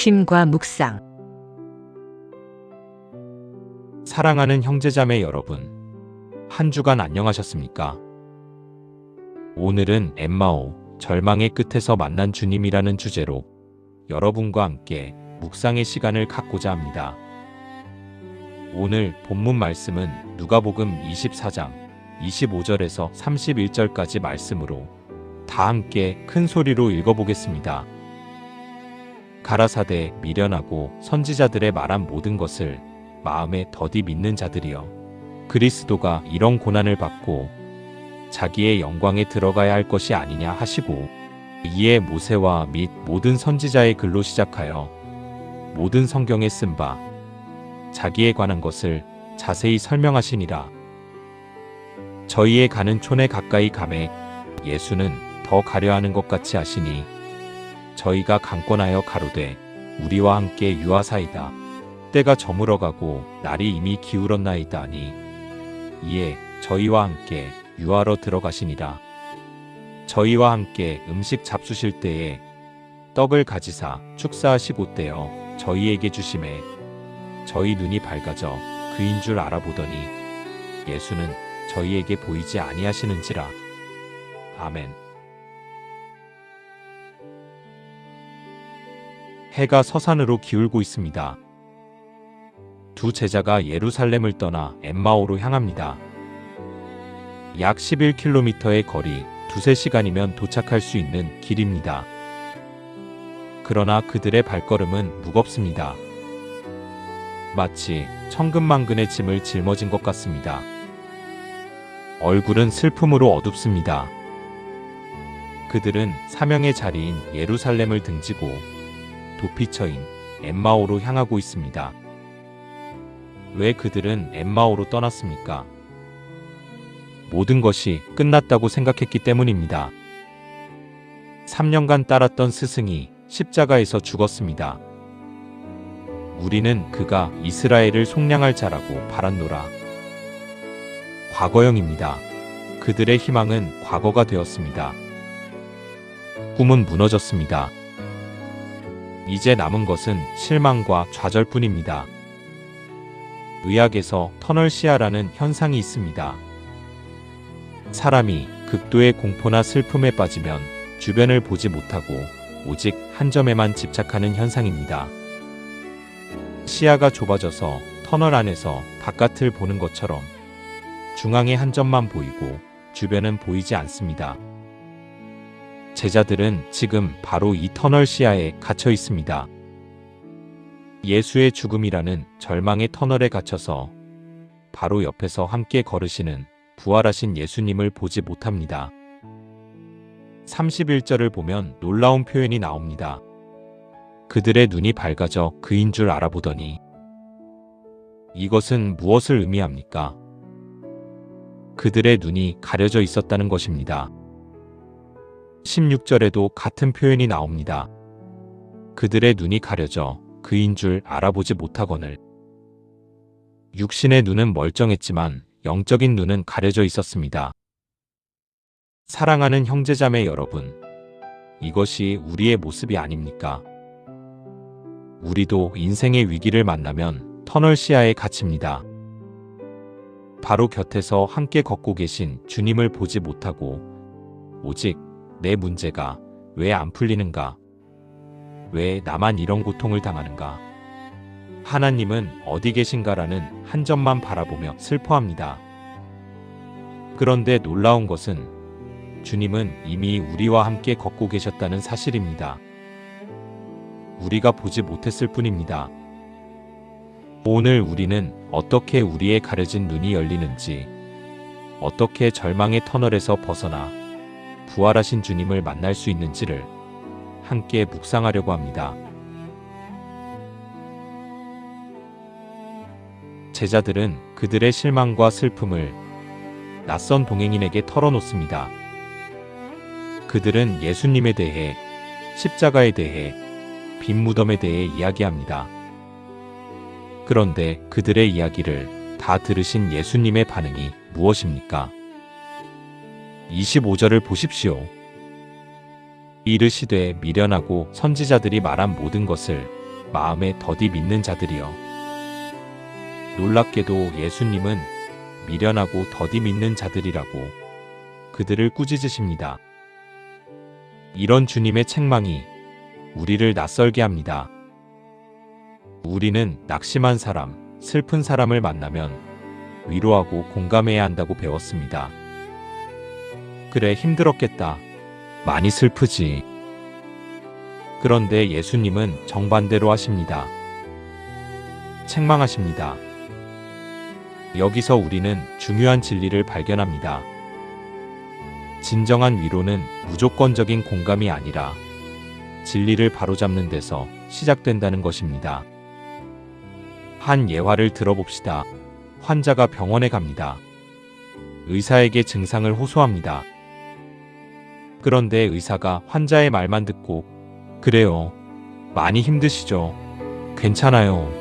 쉼과 묵상. 사랑하는 형제자매 여러분, 한 주간 안녕하셨습니까? 오늘은 엠마오, 절망의 끝에서 만난 주님이라는 주제로 여러분과 함께 묵상의 시간을 갖고자 합니다. 오늘 본문 말씀은 누가복음 24장 25절에서 31절까지 말씀으로 다 함께 큰 소리로 읽어보겠습니다. 가라사대 미련하고 선지자들의 말한 모든 것을 마음에 더디 믿는 자들이여, 그리스도가 이런 고난을 받고 자기의 영광에 들어가야 할 것이 아니냐 하시고, 이에 모세와 및 모든 선지자의 글로 시작하여 모든 성경에 쓴 바 자기에 관한 것을 자세히 설명하시니라. 저희의 가는 촌에 가까이 가매 예수는 더 가려 하는 것 같이 하시니, 저희가 강권하여 가로되 우리와 함께 유하사이다. 때가 저물어가고 날이 이미 기울었나이다 하니, 이에 저희와 함께 유하러 들어가시니라. 저희와 함께 음식 잡수실 때에 떡을 가지사 축사하시고 떼어 저희에게 주심에 저희 눈이 밝아져 그인 줄 알아보더니 예수는 저희에게 보이지 아니하시는지라. 아멘. 해가 서산으로 기울고 있습니다. 두 제자가 예루살렘을 떠나 엠마오로 향합니다. 약 11km의 거리, 두세 시간이면 도착할 수 있는 길입니다. 그러나 그들의 발걸음은 무겁습니다. 마치 천근만근의 짐을 짊어진 것 같습니다. 얼굴은 슬픔으로 어둡습니다. 그들은 사명의 자리인 예루살렘을 등지고 도피처인 엠마오로 향하고 있습니다. 왜 그들은 엠마오로 떠났습니까? 모든 것이 끝났다고 생각했기 때문입니다. 3년간 따랐던 스승이 십자가에서 죽었습니다. 우리는 그가 이스라엘을 속량할 자라고 바랐노라. 과거형입니다. 그들의 희망은 과거가 되었습니다. 꿈은 무너졌습니다. 이제 남은 것은 실망과 좌절뿐입니다. 의학에서 터널 시야라는 현상이 있습니다. 사람이 극도의 공포나 슬픔에 빠지면 주변을 보지 못하고 오직 한 점에만 집착하는 현상입니다. 시야가 좁아져서 터널 안에서 바깥을 보는 것처럼 중앙에 한 점만 보이고 주변은 보이지 않습니다. 제자들은 지금 바로 이 터널 시야에 갇혀 있습니다. 예수의 죽음이라는 절망의 터널에 갇혀서 바로 옆에서 함께 걸으시는 부활하신 예수님을 보지 못합니다. 31절을 보면 놀라운 표현이 나옵니다. 그들의 눈이 밝아져 그인 줄 알아보더니. 이것은 무엇을 의미합니까? 그들의 눈이 가려져 있었다는 것입니다. 16절에도 같은 표현이 나옵니다. 그들의 눈이 가려져 그인 줄 알아보지 못하거늘. 육신의 눈은 멀쩡했지만 영적인 눈은 가려져 있었습니다. 사랑하는 형제자매 여러분, 이것이 우리의 모습이 아닙니까? 우리도 인생의 위기를 만나면 터널 시야에 갇힙니다. 바로 곁에서 함께 걷고 계신 주님을 보지 못하고 오직 내 문제가 왜 안 풀리는가? 왜 나만 이런 고통을 당하는가? 하나님은 어디 계신가라는 한 점만 바라보며 슬퍼합니다. 그런데 놀라운 것은 주님은 이미 우리와 함께 걷고 계셨다는 사실입니다. 우리가 보지 못했을 뿐입니다. 오늘 우리는 어떻게 우리의 가려진 눈이 열리는지, 어떻게 절망의 터널에서 벗어나 부활하신 주님을 만날 수 있는지를 함께 묵상하려고 합니다. 제자들은 그들의 실망과 슬픔을 낯선 동행인에게 털어놓습니다. 그들은 예수님에 대해, 십자가에 대해, 빈 무덤에 대해 이야기합니다. 그런데 그들의 이야기를 다 들으신 예수님의 반응이 무엇입니까? 25절을 보십시오. 이르시되 미련하고 선지자들이 말한 모든 것을 마음에 더디 믿는 자들이여. 놀랍게도 예수님은 미련하고 더디 믿는 자들이라고 그들을 꾸짖으십니다. 이런 주님의 책망이 우리를 낯설게 합니다. 우리는 낙심한 사람, 슬픈 사람을 만나면 위로하고 공감해야 한다고 배웠습니다. 그래, 힘들었겠다. 많이 슬프지. 그런데 예수님은 정반대로 하십니다. 책망하십니다. 여기서 우리는 중요한 진리를 발견합니다. 진정한 위로는 무조건적인 공감이 아니라 진리를 바로잡는 데서 시작된다는 것입니다. 한 예화를 들어봅시다. 환자가 병원에 갑니다. 의사에게 증상을 호소합니다. 그런데 의사가 환자의 말만 듣고 그래요. 많이 힘드시죠? 괜찮아요.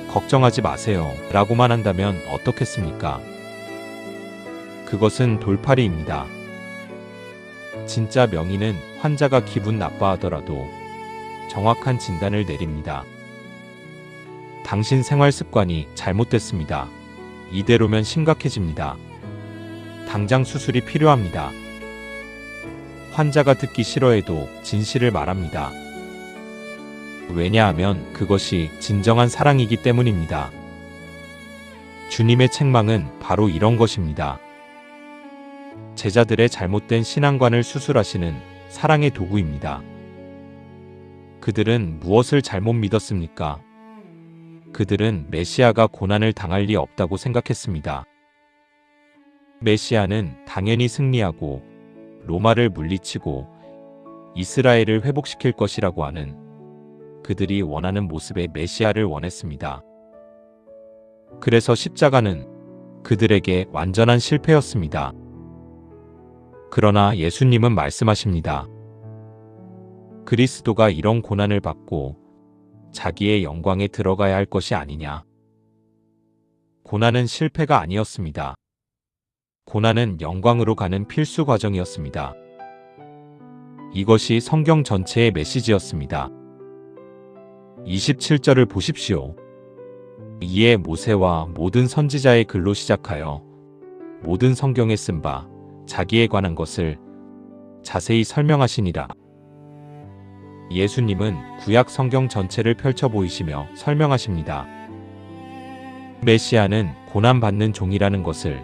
걱정하지 마세요. 라고만 한다면 어떻겠습니까? 그것은 돌팔이입니다. 진짜 명의는 환자가 기분 나빠하더라도 정확한 진단을 내립니다. 당신 생활 습관이 잘못됐습니다. 이대로면 심각해집니다. 당장 수술이 필요합니다. 환자가 듣기 싫어해도 진실을 말합니다. 왜냐하면 그것이 진정한 사랑이기 때문입니다. 주님의 책망은 바로 이런 것입니다. 제자들의 잘못된 신앙관을 수술하시는 사랑의 도구입니다. 그들은 무엇을 잘못 믿었습니까? 그들은 메시아가 고난을 당할 리 없다고 생각했습니다. 메시아는 당연히 승리하고 로마를 물리치고 이스라엘을 회복시킬 것이라고 하는 그들이 원하는 모습의 메시아를 원했습니다. 그래서 십자가는 그들에게 완전한 실패였습니다. 그러나 예수님은 말씀하십니다. 그리스도가 이런 고난을 받고 자기의 영광에 들어가야 할 것이 아니냐. 고난은 실패가 아니었습니다. 고난은 영광으로 가는 필수 과정이었습니다. 이것이 성경 전체의 메시지였습니다. 27절을 보십시오. 이에 모세와 모든 선지자의 글로 시작하여 모든 성경에 쓴 바 자기에 관한 것을 자세히 설명하시니라. 예수님은 구약 성경 전체를 펼쳐 보이시며 설명하십니다. 메시아는 고난받는 종이라는 것을,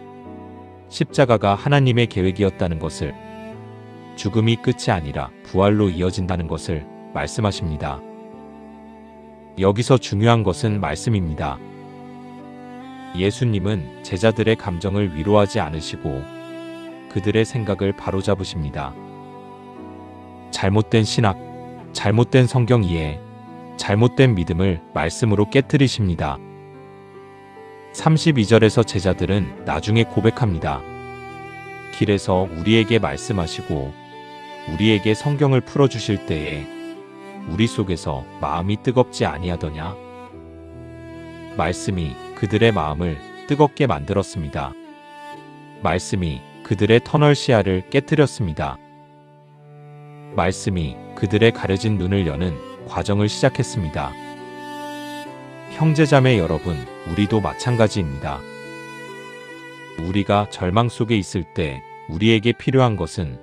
십자가가 하나님의 계획이었다는 것을, 죽음이 끝이 아니라 부활로 이어진다는 것을 말씀하십니다. 여기서 중요한 것은 말씀입니다. 예수님은 제자들의 감정을 위로하지 않으시고 그들의 생각을 바로잡으십니다. 잘못된 신학, 잘못된 성경 이해, 잘못된 믿음을 말씀으로 깨뜨리십니다. 32절에서 제자들은 나중에 고백합니다. 길에서 우리에게 말씀하시고 우리에게 성경을 풀어주실 때에 우리 속에서 마음이 뜨겁지 아니하더냐? 말씀이 그들의 마음을 뜨겁게 만들었습니다. 말씀이 그들의 터널 시야를 깨뜨렸습니다. 말씀이 그들의 가려진 눈을 여는 과정을 시작했습니다. 형제자매 여러분, 우리도 마찬가지입니다. 우리가 절망 속에 있을 때 우리에게 필요한 것은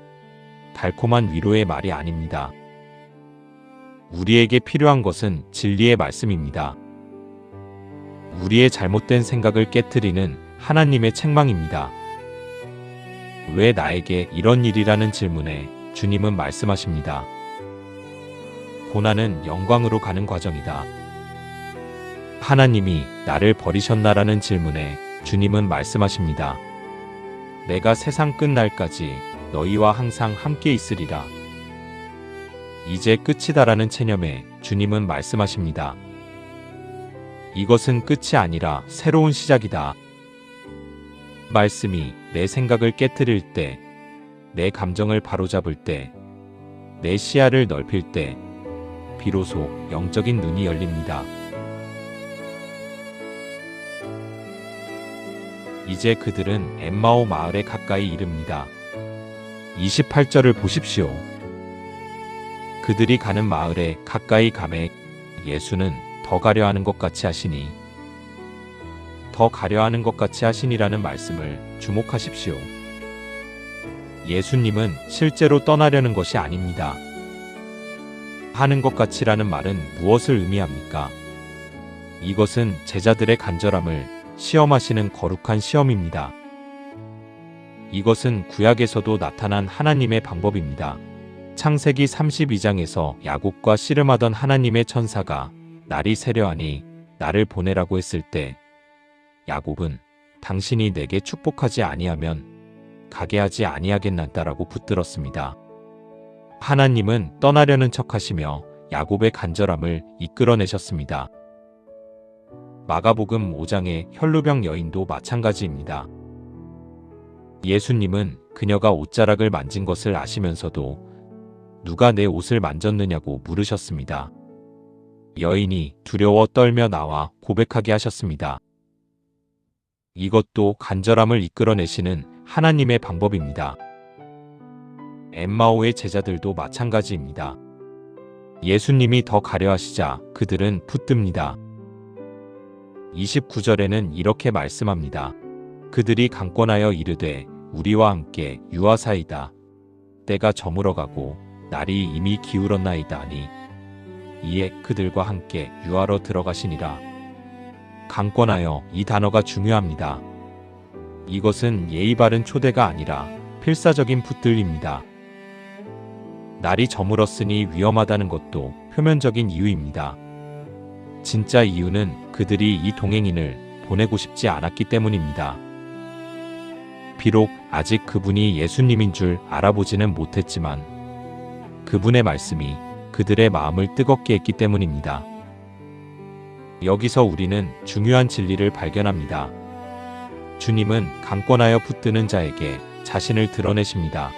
달콤한 위로의 말이 아닙니다. 우리에게 필요한 것은 진리의 말씀입니다. 우리의 잘못된 생각을 깨트리는 하나님의 책망입니다. 왜 나에게 이런 일이라는 질문에 주님은 말씀하십니다. 고난은 영광으로 가는 과정이다. 하나님이 나를 버리셨나라는 질문에 주님은 말씀하십니다. 내가 세상 끝날까지 너희와 항상 함께 있으리라. 이제 끝이다라는 체념에 주님은 말씀하십니다. 이것은 끝이 아니라 새로운 시작이다. 말씀이 내 생각을 깨트릴 때, 내 감정을 바로잡을 때, 내 시야를 넓힐 때 비로소 영적인 눈이 열립니다. 이제 그들은 엠마오 마을에 가까이 이릅니다. 28절을 보십시오. 그들이 가는 마을에 가까이 가매 예수는 더 가려 하는 것 같이 하시니 더 가려 하는 것 같이 하시니라는 말씀을 주목하십시오. 예수님은 실제로 떠나려는 것이 아닙니다. 하는 것 같이라는 말은 무엇을 의미합니까? 이것은 제자들의 간절함을 시험하시는 거룩한 시험입니다. 이것은 구약에서도 나타난 하나님의 방법입니다. 창세기 32장에서 야곱과 씨름하던 하나님의 천사가 날이 세려하니 나를 보내라고 했을 때 야곱은 당신이 내게 축복하지 아니하면 가게 하지 아니하겠나다라고 붙들었습니다. 하나님은 떠나려는 척하시며 야곱의 간절함을 이끌어내셨습니다. 마가복음 5장의 혈루병 여인도 마찬가지입니다. 예수님은 그녀가 옷자락을 만진 것을 아시면서도 누가 내 옷을 만졌느냐고 물으셨습니다. 여인이 두려워 떨며 나와 고백하게 하셨습니다. 이것도 간절함을 이끌어내시는 하나님의 방법입니다. 엠마오의 제자들도 마찬가지입니다. 예수님이 더 가려하시자 그들은 붙듭니다. 29절에는 이렇게 말씀합니다. 그들이 강권하여 이르되 우리와 함께 유하사이다. 때가 저물어가고 날이 이미 기울었나이다 하니 이에 그들과 함께 유하러 들어가시니라. 강권하여 이 단어가 중요합니다. 이것은 예의 바른 초대가 아니라 필사적인 붙들림입니다. 날이 저물었으니 위험하다는 것도 표면적인 이유입니다. 진짜 이유는 그들이 이 동행인을 보내고 싶지 않았기 때문입니다. 비록 아직 그분이 예수님인 줄 알아보지는 못했지만 그분의 말씀이 그들의 마음을 뜨겁게 했기 때문입니다. 여기서 우리는 중요한 진리를 발견합니다. 주님은 강권하여 붙드는 자에게 자신을 드러내십니다.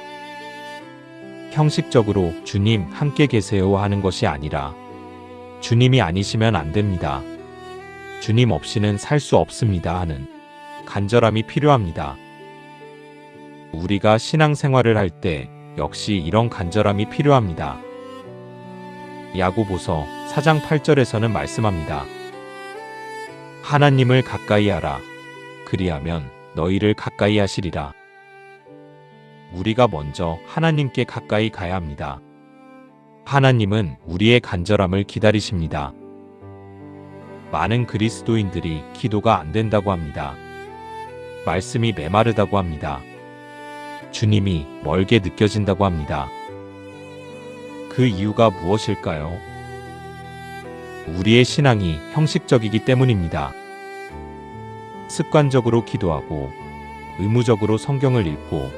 형식적으로 주님 함께 계세요 하는 것이 아니라 주님이 아니시면 안 됩니다. 주님 없이는 살 수 없습니다 하는 간절함이 필요합니다. 우리가 신앙생활을 할 때 역시 이런 간절함이 필요합니다. 야고보서 4장 8절에서는 말씀합니다. 하나님을 가까이 하라. 그리하면 너희를 가까이 하시리라. 우리가 먼저 하나님께 가까이 가야 합니다. 하나님은 우리의 간절함을 기다리십니다. 많은 그리스도인들이 기도가 안 된다고 합니다. 말씀이 메마르다고 합니다. 주님이 멀게 느껴진다고 합니다. 그 이유가 무엇일까요? 우리의 신앙이 형식적이기 때문입니다. 습관적으로 기도하고 의무적으로 성경을 읽고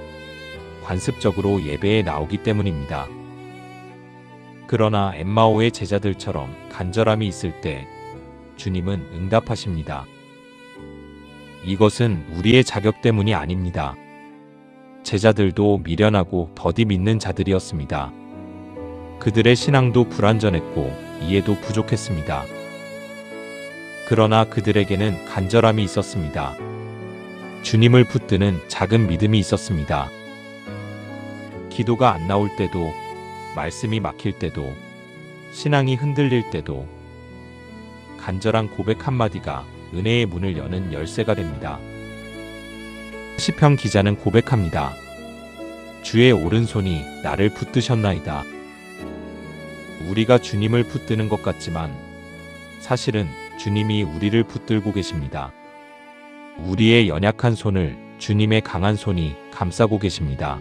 관습적으로 예배에 나오기 때문입니다. 그러나 엠마오의 제자들처럼 간절함이 있을 때 주님은 응답하십니다. 이것은 우리의 자격 때문이 아닙니다. 제자들도 미련하고 더디 믿는 자들이었습니다. 그들의 신앙도 불완전했고 이해도 부족했습니다. 그러나 그들에게는 간절함이 있었습니다. 주님을 붙드는 작은 믿음이 있었습니다. 기도가 안 나올 때도, 말씀이 막힐 때도, 신앙이 흔들릴 때도 간절한 고백 한마디가 은혜의 문을 여는 열쇠가 됩니다. 시편 기자는 고백합니다. 주의 오른손이 나를 붙드셨나이다. 우리가 주님을 붙드는 것 같지만 사실은 주님이 우리를 붙들고 계십니다. 우리의 연약한 손을 주님의 강한 손이 감싸고 계십니다.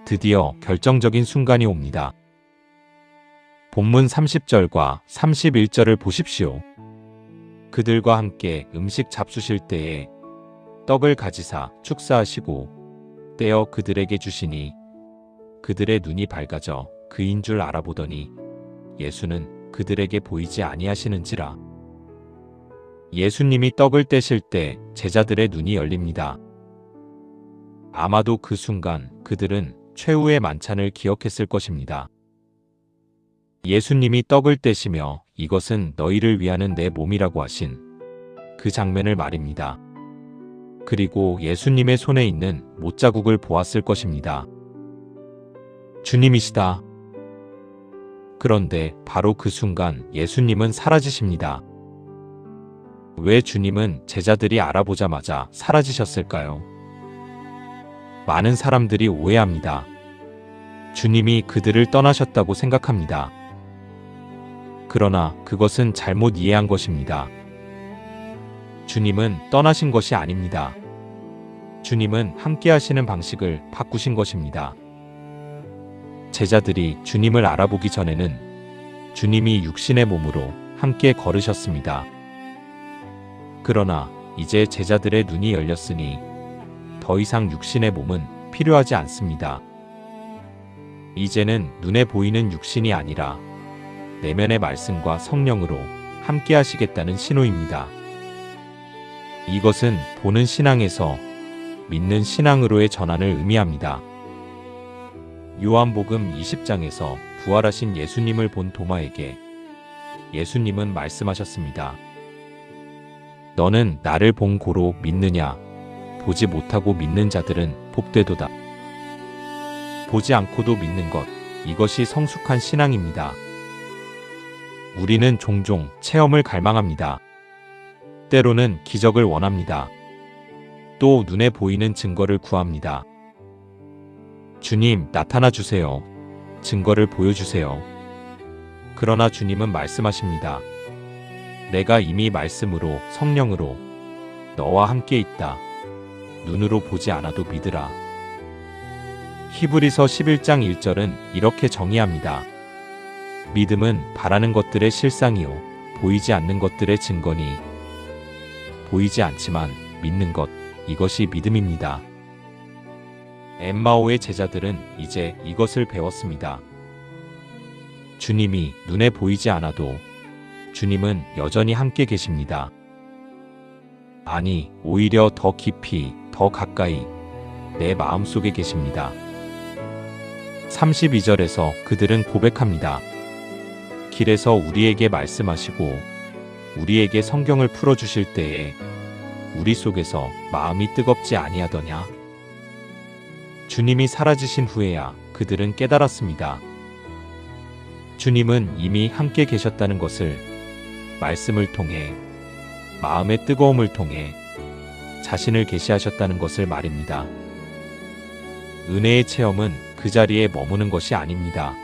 드디어 결정적인 순간이 옵니다. 본문 30절과 31절을 보십시오. 그들과 함께 음식 잡수실 때에 떡을 가지사 축사하시고 떼어 그들에게 주시니 그들의 눈이 밝아져 그인 줄 알아보더니 예수는 그들에게 보이지 아니하시는지라. 예수님이 떡을 떼실 때 제자들의 눈이 열립니다. 아마도 그 순간 그들은 최후의 만찬을 기억했을 것입니다. 예수님이 떡을 떼시며 이것은 너희를 위하는 내 몸이라고 하신 그 장면을 말입니다. 그리고 예수님의 손에 있는 못자국을 보았을 것입니다. 주님이시다. 그런데 바로 그 순간 예수님은 사라지십니다. 왜 주님은 제자들이 알아보자마자 사라지셨을까요? 많은 사람들이 오해합니다. 주님이 그들을 떠나셨다고 생각합니다. 그러나 그것은 잘못 이해한 것입니다. 주님은 떠나신 것이 아닙니다. 주님은 함께 하시는 방식을 바꾸신 것입니다. 제자들이 주님을 알아보기 전에는 주님이 육신의 몸으로 함께 걸으셨습니다. 그러나 이제 제자들의 눈이 열렸으니 더 이상 육신의 몸은 필요하지 않습니다. 이제는 눈에 보이는 육신이 아니라 내면의 말씀과 성령으로 함께 하시겠다는 신호입니다. 이것은 보는 신앙에서 믿는 신앙으로의 전환을 의미합니다. 요한복음 20장에서 부활하신 예수님을 본 도마에게 예수님은 말씀하셨습니다. 너는 나를 본 고로 믿느냐? 보지 못하고 믿는 자들은 복되도다. 보지 않고도 믿는 것, 이것이 성숙한 신앙입니다. 우리는 종종 체험을 갈망합니다. 때로는 기적을 원합니다. 또 눈에 보이는 증거를 구합니다. 주님, 나타나 주세요. 증거를 보여주세요. 그러나 주님은 말씀하십니다. 내가 이미 말씀으로, 성령으로 너와 함께 있다. 눈으로 보지 않아도 믿으라. 히브리서 11장 1절은 이렇게 정의합니다. 믿음은 바라는 것들의 실상이요 보이지 않는 것들의 증거니 보이지 않지만 믿는 것, 이것이 믿음입니다. 엠마오의 제자들은 이제 이것을 배웠습니다. 주님이 눈에 보이지 않아도 주님은 여전히 함께 계십니다. 아니, 오히려 더 깊이, 더 가까이 내 마음속에 계십니다. 32절에서 그들은 고백합니다. 길에서 우리에게 말씀하시고 우리에게 성경을 풀어주실 때에 우리 속에서 마음이 뜨겁지 아니하더냐? 주님이 사라지신 후에야 그들은 깨달았습니다. 주님은 이미 함께 계셨다는 것을 말씀을 통해, 마음의 뜨거움을 통해 자신을 계시하셨다는 것을 말입니다. 은혜의 체험은 그 자리에 머무는 것이 아닙니다.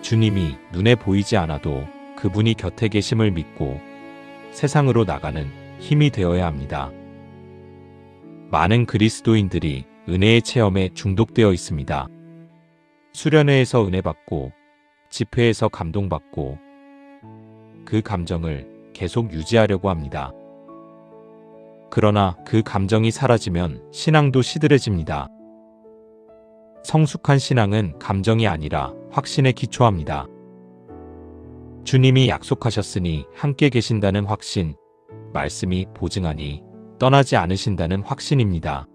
주님이 눈에 보이지 않아도 그분이 곁에 계심을 믿고 세상으로 나가는 힘이 되어야 합니다. 많은 그리스도인들이 은혜의 체험에 중독되어 있습니다. 수련회에서 은혜받고 집회에서 감동받고 그 감정을 계속 유지하려고 합니다. 그러나 그 감정이 사라지면 신앙도 시들해집니다. 성숙한 신앙은 감정이 아니라 확신에 기초합니다. 주님이 약속하셨으니 함께 계신다는 확신, 말씀이 보증하니 떠나지 않으신다는 확신입니다.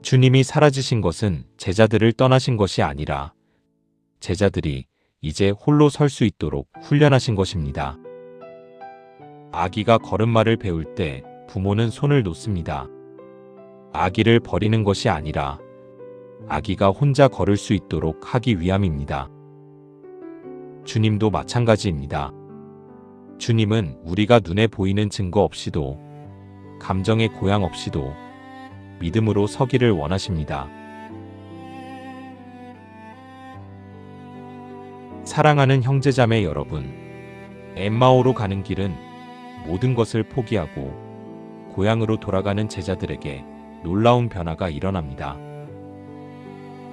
주님이 사라지신 것은 제자들을 떠나신 것이 아니라 제자들이 이제 홀로 설 수 있도록 훈련하신 것입니다. 아기가 걸음마를 배울 때 부모는 손을 놓습니다. 아기를 버리는 것이 아니라 아기가 혼자 걸을 수 있도록 하기 위함입니다. 주님도 마찬가지입니다. 주님은 우리가 눈에 보이는 증거 없이도 감정의 고향 없이도 믿음으로 서기를 원하십니다. 사랑하는 형제자매 여러분, 엠마오로 가는 길은 모든 것을 포기하고 고향으로 돌아가는 제자들에게 놀라운 변화가 일어납니다.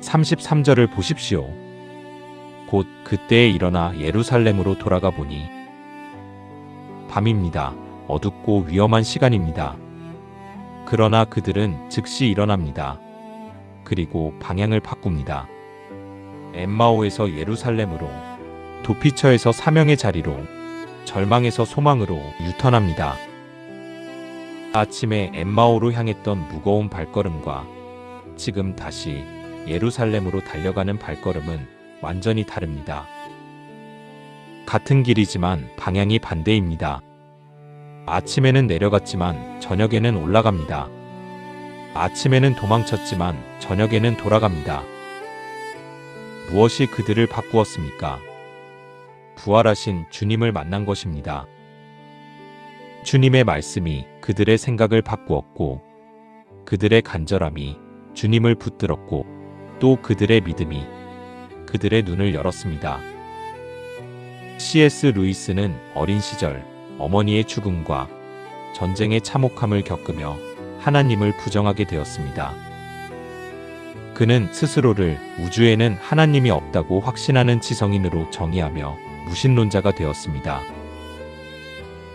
33절을 보십시오. 곧 그때에 일어나 예루살렘으로 돌아가 보니 밤입니다. 어둡고 위험한 시간입니다. 그러나 그들은 즉시 일어납니다. 그리고 방향을 바꿉니다. 엠마오에서 예루살렘으로, 도피처에서 사명의 자리로, 절망에서 소망으로 유턴합니다. 아침에 엠마오로 향했던 무거운 발걸음과 지금 다시 예루살렘으로 달려가는 발걸음은 완전히 다릅니다. 같은 길이지만 방향이 반대입니다. 아침에는 내려갔지만 저녁에는 올라갑니다. 아침에는 도망쳤지만 저녁에는 돌아갑니다. 무엇이 그들을 바꾸었습니까? 부활하신 주님을 만난 것입니다. 주님의 말씀이 그들의 생각을 바꾸었고, 그들의 간절함이 주님을 붙들었고, 또 그들의 믿음이 그들의 눈을 열었습니다. C.S. 루이스는 어린 시절 어머니의 죽음과 전쟁의 참혹함을 겪으며 하나님을 부정하게 되었습니다. 그는 스스로를 우주에는 하나님이 없다고 확신하는 지성인으로 정의하며 무신론자가 되었습니다.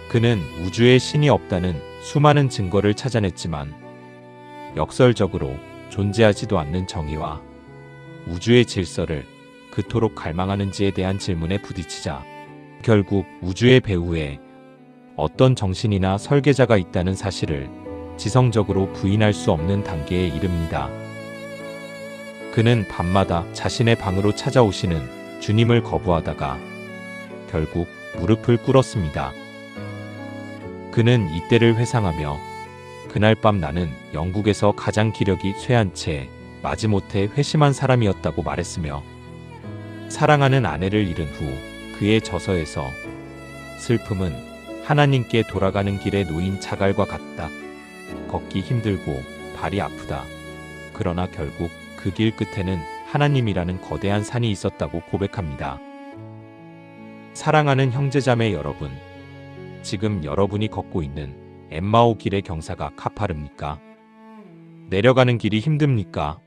그는 우주에 신이 없다는 수많은 증거를 찾아냈지만 역설적으로 존재하지도 않는 정의와 우주의 질서를 그토록 갈망하는지에 대한 질문에 부딪히자 결국 우주의 배후에 어떤 정신이나 설계자가 있다는 사실을 지성적으로 부인할 수 없는 단계에 이릅니다. 그는 밤마다 자신의 방으로 찾아오시는 주님을 거부하다가 결국 무릎을 꿇었습니다. 그는 이때를 회상하며 그날 밤 나는 영국에서 가장 기력이 쇠한 채 마지못해 회심한 사람이었다고 말했으며 사랑하는 아내를 잃은 후 그의 저서에서 슬픔은 하나님께 돌아가는 길에 놓인 자갈과 같다. 걷기 힘들고 발이 아프다. 그러나 결국 그 길 끝에는 하나님이라는 거대한 산이 있었다고 고백합니다. 사랑하는 형제자매 여러분, 지금 여러분이 걷고 있는 엠마오 길의 경사가 가파릅니까? 내려가는 길이 힘듭니까?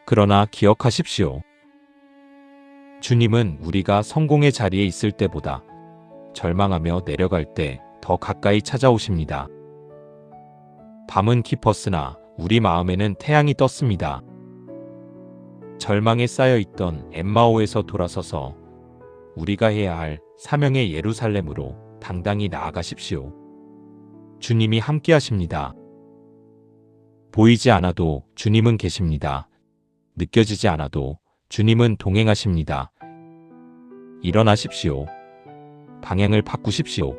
그러나 기억하십시오. 주님은 우리가 성공의 자리에 있을 때보다 절망하며 내려갈 때 더 가까이 찾아오십니다. 밤은 깊었으나 우리 마음에는 태양이 떴습니다. 절망에 쌓여있던 엠마오에서 돌아서서 우리가 해야 할 사명의 예루살렘으로 당당히 나아가십시오. 주님이 함께하십니다. 보이지 않아도 주님은 계십니다. 느껴지지 않아도 주님은 동행하십니다. 일어나십시오. 방향을 바꾸십시오.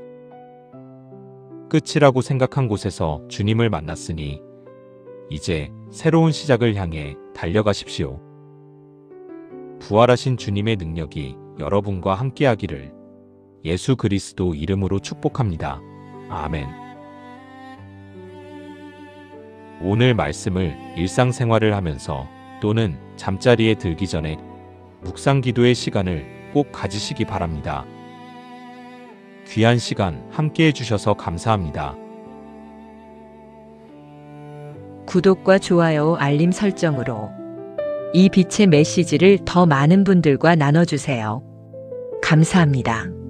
끝이라고 생각한 곳에서 주님을 만났으니 이제 새로운 시작을 향해 달려가십시오. 부활하신 주님의 능력이 여러분과 함께하기를 예수 그리스도 이름으로 축복합니다. 아멘. 오늘 말씀을 일상생활을 하면서 또는 잠자리에 들기 전에 묵상 기도의 시간을 꼭 가지시기 바랍니다. 귀한 시간 함께 해주셔서 감사합니다. 구독과 좋아요, 알림 설정으로 이 빛의 메시지를 더 많은 분들과 나눠주세요. 감사합니다.